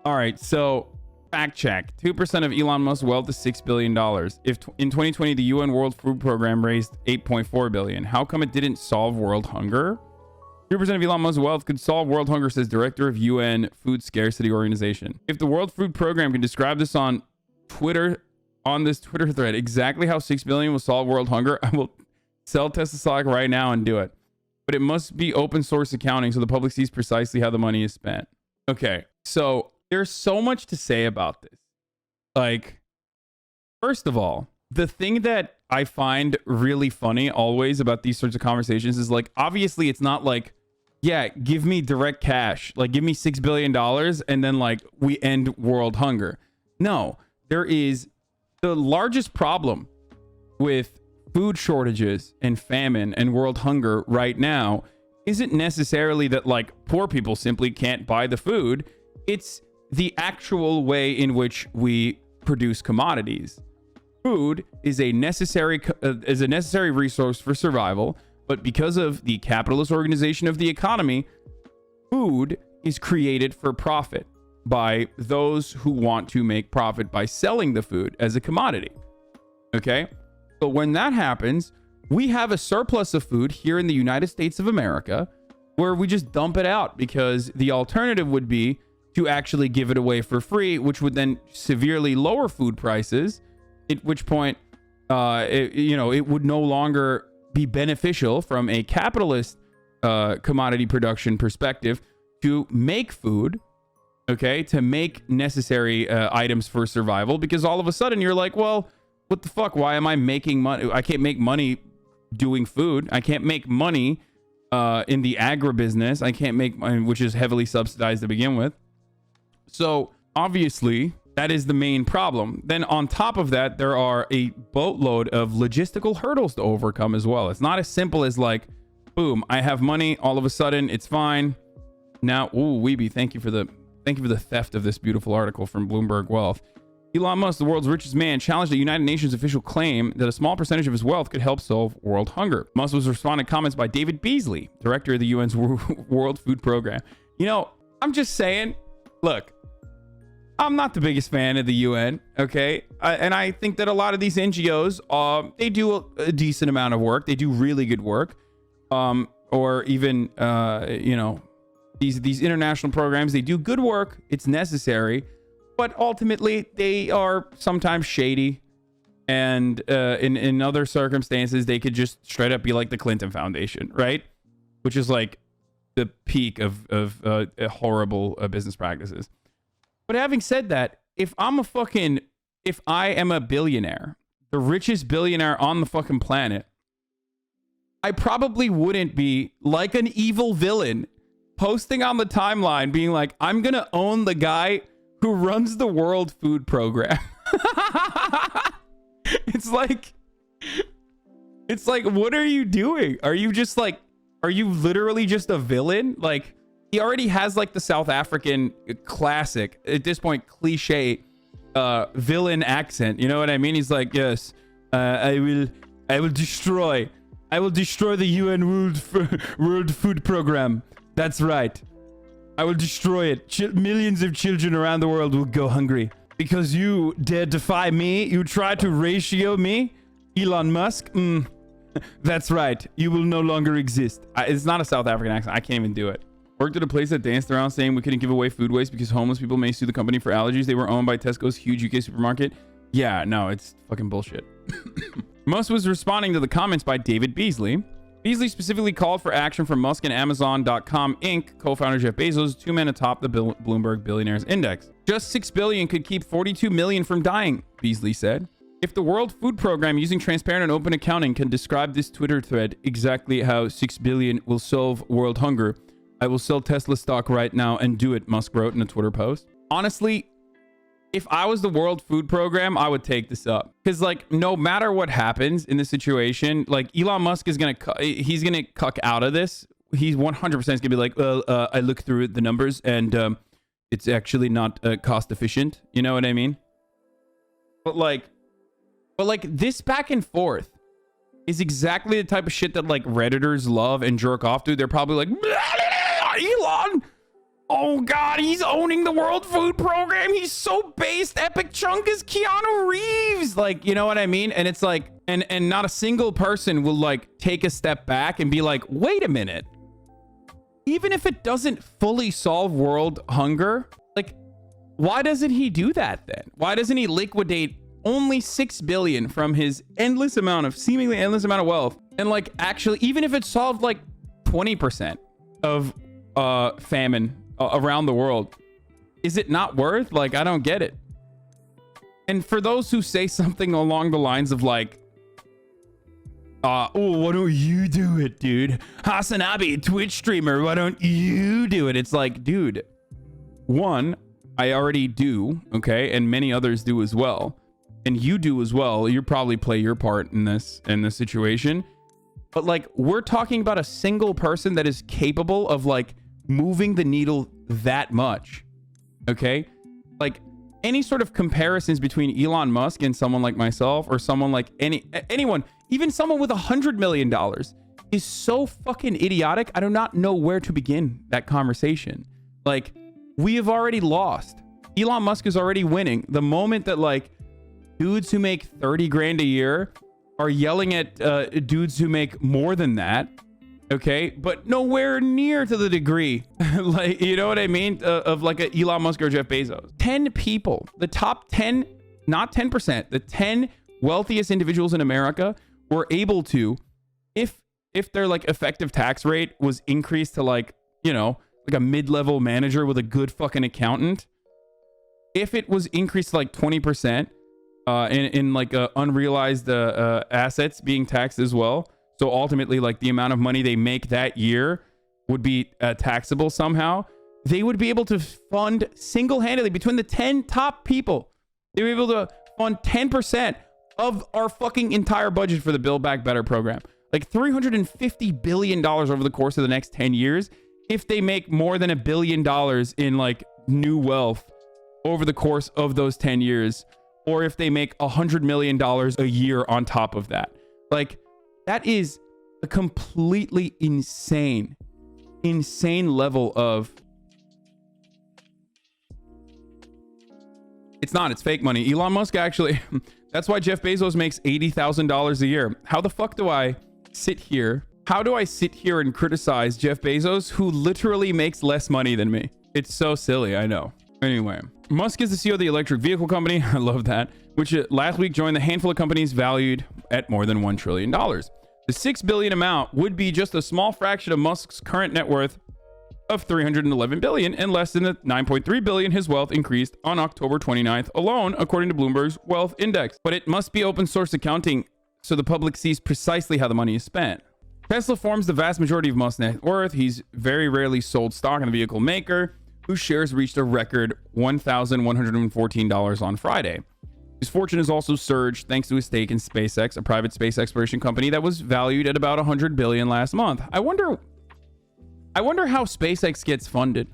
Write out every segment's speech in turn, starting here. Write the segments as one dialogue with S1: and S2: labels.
S1: All right, so fact check. 2% of Elon Musk's wealth is $6 billion. If in 2020, the UN World Food Program raised $8.4 billion, how come it didn't solve world hunger? 2% of Elon Musk's wealth could solve world hunger, says director of UN Food Scarcity Organization. If the World Food Program can describe this on Twitter, on this Twitter thread, exactly how $6 billion will solve world hunger, I will sell Tesla stock right now and do it. But it must be open source accounting so the public sees precisely how the money is spent. Okay, so there's so much to say about this. Like, first of all, the thing that I find really funny always about these sorts of conversations is like, obviously it's not like, yeah, give me direct cash, like give me $6 billion and then like we end world hunger. No, there is the largest problem with food shortages and famine and world hunger right now isn't necessarily that like poor people simply can't buy the food. It's the actual way in which we produce commodities. Food is a necessary resource for survival, but because of the capitalist organization of the economy, food is created for profit by those who want to make profit by selling the food as a commodity. Okay? But when that happens, we have a surplus of food here in the United States of America where we just dump it out because the alternative would be to actually give it away for free, which would then severely lower food prices, at which point, it would no longer be beneficial from a capitalist commodity production perspective to make food, okay, to make necessary items for survival, because all of a sudden you're like, well, what the fuck? Why am I making money? I can't make money doing food. I can't make money in the agribusiness. I can't make money, which is heavily subsidized to begin with. So obviously that is the main problem. Then on top of that, there are a boatload of logistical hurdles to overcome as well. It's not as simple as like, boom, I have money. All of a sudden it's fine. Now, ooh, Weeby, thank you for the theft of this beautiful article from Bloomberg Wealth. Elon Musk, the world's richest man, challenged the United Nations official claim that a small percentage of his wealth could help solve world hunger. Musk was responding to comments by David Beasley, director of the UN's World Food Program. You know, I'm just saying, look, I'm not the biggest fan of the UN, okay? And I think that a lot of these NGOs, they do a decent amount of work. They do really good work. Or even, these international programs, they do good work. It's necessary. But ultimately, they are sometimes shady. And in other circumstances, they could just straight up be like the Clinton Foundation, right? Which is like the peak of horrible business practices. But having said that, if I am a billionaire, the richest billionaire on the fucking planet, I probably wouldn't be like an evil villain posting on the timeline being like, I'm going to own the guy who runs the World Food Program. It's like, what are you doing? Are you literally just a villain? Like, he already has like the South African classic, at this point, cliche villain accent. You know what I mean? He's like, yes, I will destroy the UN World Food Program. That's right. I will destroy it. Millions of children around the world will go hungry because you dare defy me. You try to ratio me, Elon Musk. That's right. You will no longer exist. It's not a South African accent. I can't even do it. Worked at a place that danced around saying we couldn't give away food waste because homeless people may sue the company for allergies. They were owned by Tesco's huge UK supermarket. Yeah, no, it's fucking bullshit. Musk was responding to the comments by David Beasley. Beasley specifically called for action from Musk and Amazon.com Inc. co-founder Jeff Bezos, two men atop the Bloomberg Billionaires Index. Just $6 billion could keep 42 million from dying, Beasley said. If the World Food Program using transparent and open accounting can describe this Twitter thread exactly how 6 billion will solve world hunger, I will sell Tesla stock right now and do it, Musk wrote in a Twitter post. Honestly, if I was the World Food Program, I would take this up. Because, like, no matter what happens in this situation, like, Elon Musk is going to cuck out of this. He's 100% going to be like, well, I looked through the numbers and it's actually not cost efficient. You know what I mean? But this back and forth is exactly the type of shit that, like, Redditors love and jerk off to. They're probably like, Elon, Oh God, he's owning the World Food Program. He's so based. Epic Chunk is Keanu Reeves. Like, you know what I mean? And it's like, and not a single person will like take a step back and be like, wait a minute. Even if it doesn't fully solve world hunger, like, why doesn't he do that then? Why doesn't he liquidate only 6 billion from his seemingly endless amount of wealth? And like, actually, even if it solved like 20% of famine around the world, is it not worth? Like, I don't get it. And for those who say something along the lines of like, oh, why don't you do it, dude? HasanAbi, Twitch streamer, why don't you do it? It's like, dude, one, I already do, okay? And many others do as well. And you do as well. You probably play your part in this situation. But like, we're talking about a single person that is capable of like moving the needle that much, okay? Like, any sort of comparisons between Elon Musk and someone like myself, or someone like anyone, even someone with $100 million, is so fucking idiotic. I do not know where to begin that conversation. Like, we have already lost. Elon Musk is already winning. The moment that like dudes who make 30 grand a year are yelling at dudes who make more than that, okay, but nowhere near to the degree, like, you know what I mean, of like a Elon Musk or Jeff Bezos. 10 people, the top 10, not 10%, the 10 wealthiest individuals in America were able to, if their like effective tax rate was increased to like, you know, like a mid-level manager with a good fucking accountant, if it was increased to like 20%, in like unrealized assets being taxed as well. So ultimately, like, the amount of money they make that year would be taxable somehow. They would be able to fund single-handedly, between the 10 top people, they were able to fund 10% of our fucking entire budget for the Build Back Better program. Like $350 billion over the course of the next 10 years, if they make more than $1 billion in like new wealth over the course of those 10 years, or if they make $100 million a year on top of that. Like, that is a completely insane level of... It's not, it's fake money. Elon Musk actually, that's why Jeff Bezos makes $80,000 a year. How the fuck do I sit here? How do I sit here and criticize Jeff Bezos, who literally makes less money than me? It's so silly, I know. Anyway, Musk is the CEO of the electric vehicle company, I love that, which last week joined the handful of companies valued at more than $1 trillion. The $6 billion amount would be just a small fraction of Musk's current net worth of $311 billion, and less than the $9.3 billion his wealth increased on October 29th alone, according to Bloomberg's Wealth Index. But it must be open source accounting so the public sees precisely how the money is spent. Tesla forms the vast majority of Musk's net worth. He's very rarely sold stock in the vehicle maker, whose shares reached a record $1,114 on Friday. His fortune has also surged thanks to his stake in SpaceX, a private space exploration company that was valued at about $100 billion last month. I wonder how SpaceX gets funded.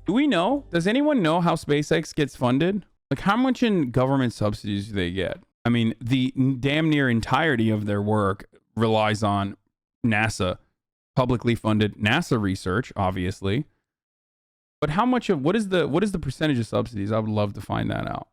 S1: Do we know? Does anyone know how SpaceX gets funded? Like, how much in government subsidies do they get? I mean, the damn near entirety of their work relies on NASA, publicly funded NASA research, obviously. But how much of what is the percentage of subsidies? I would love to find that out.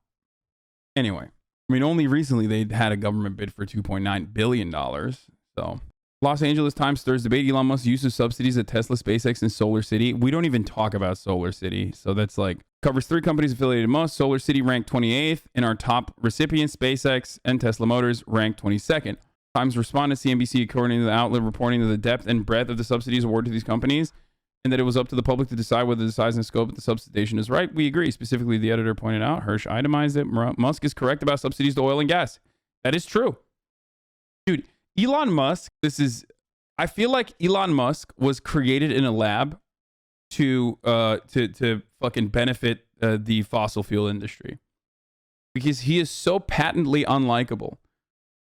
S1: Anyway, I mean, only recently they had a government bid for $2.9 billion. So, Los Angeles Times stirs debate Elon Musk's use of subsidies at Tesla, SpaceX, and Solar City. We don't even talk about Solar City. So that's like, covers 3 companies affiliated with Musk. Solar City ranked 28th, and our top recipients, SpaceX and Tesla Motors, ranked 22nd. Times responded to CNBC, according to the outlet, reporting that the depth and breadth of the subsidies awarded to these companies, and that it was up to the public to decide whether the size and scope of the subsidization is right. We agree. Specifically, the editor pointed out, Hirsch itemized it. Musk is correct about subsidies to oil and gas. That is true. Dude, Elon Musk, I feel like Elon Musk was created in a lab to fucking benefit the fossil fuel industry, because he is so patently unlikable.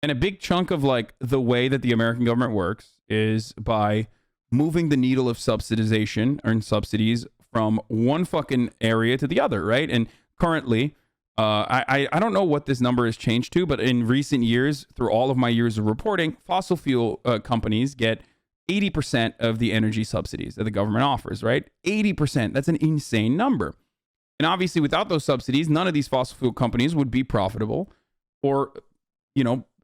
S1: And a big chunk of like the way that the American government works is by moving the needle of subsidization or subsidies from one fucking area to the other, right? And currently, I don't know what this number has changed to, but in recent years, through all of my years of reporting, fossil fuel companies get 80% of the energy subsidies that the government offers, right? 80%. That's an insane number. And obviously, without those subsidies, none of these fossil fuel companies would be profitable, or,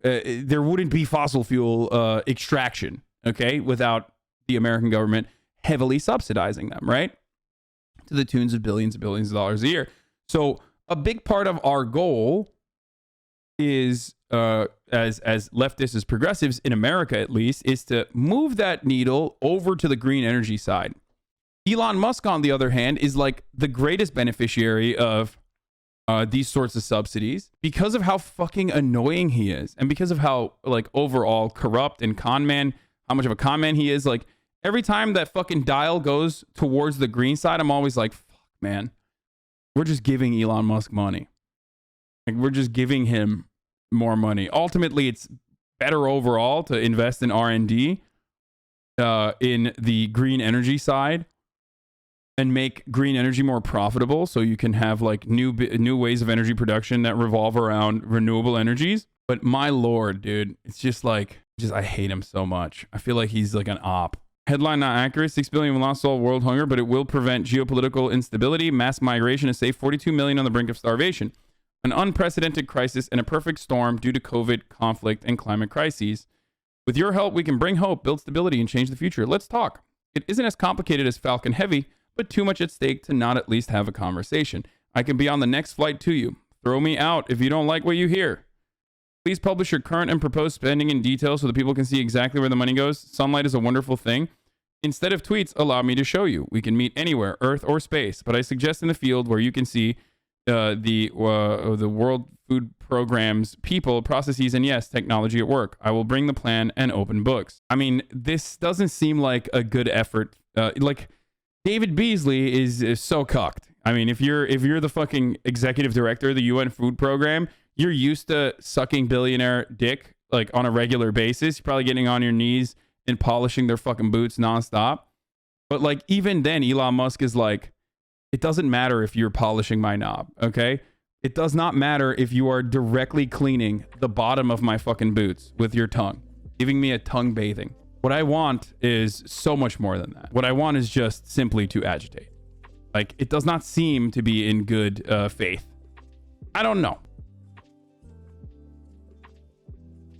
S1: there wouldn't be fossil fuel extraction, okay, without the American government heavily subsidizing them, right? To the tunes of billions and billions of dollars a year. So a big part of our goal is, as leftists, as progressives in America at least, is to move that needle over to the green energy side. Elon Musk, on the other hand, is like the greatest beneficiary of these sorts of subsidies because of how fucking annoying he is, and because of how like overall corrupt and how much of a con man he is. Like every time that fucking dial goes towards the green side, I'm always like, fuck, man, we're just giving Elon Musk money. Like we're just giving him more money. Ultimately, it's better overall to invest in R&D in the green energy side and make green energy more profitable, so you can have like new ways of energy production that revolve around renewable energies. But my lord, dude, it's just like, I hate him so much. I feel like he's like an op. Headline not accurate. 6 billion will not solve world hunger, but it will prevent geopolitical instability, mass migration, and save 42 million on the brink of starvation. An unprecedented crisis and a perfect storm due to COVID, conflict, and climate crises. With your help, we can bring hope, build stability, and change the future. Let's talk. It isn't as complicated as Falcon Heavy, but too much at stake to not at least have a conversation. I can be on the next flight to you. Throw me out if you don't like what you hear. Please publish your current and proposed spending in detail so that people can see exactly where the money goes. Sunlight is a wonderful thing. Instead of tweets, allow me to show you. We can meet anywhere, Earth or space, but I suggest in the field where you can see the World Food Program's people, processes, and yes, technology at work. I will bring the plan and open books. I mean, this doesn't seem like a good effort. Like David Beasley is so cucked. I mean, if you're the fucking executive director of the UN Food Program, you're used to sucking billionaire dick like on a regular basis. You're probably getting on your knees and polishing their fucking boots nonstop. But like even then, Elon Musk is like, it doesn't matter if you're polishing my knob, okay? It does not matter if you are directly cleaning the bottom of my fucking boots with your tongue, giving me a tongue bathing. What I want is so much more than that. What I want is just simply to agitate. Like, it does not seem to be in good faith. I don't know.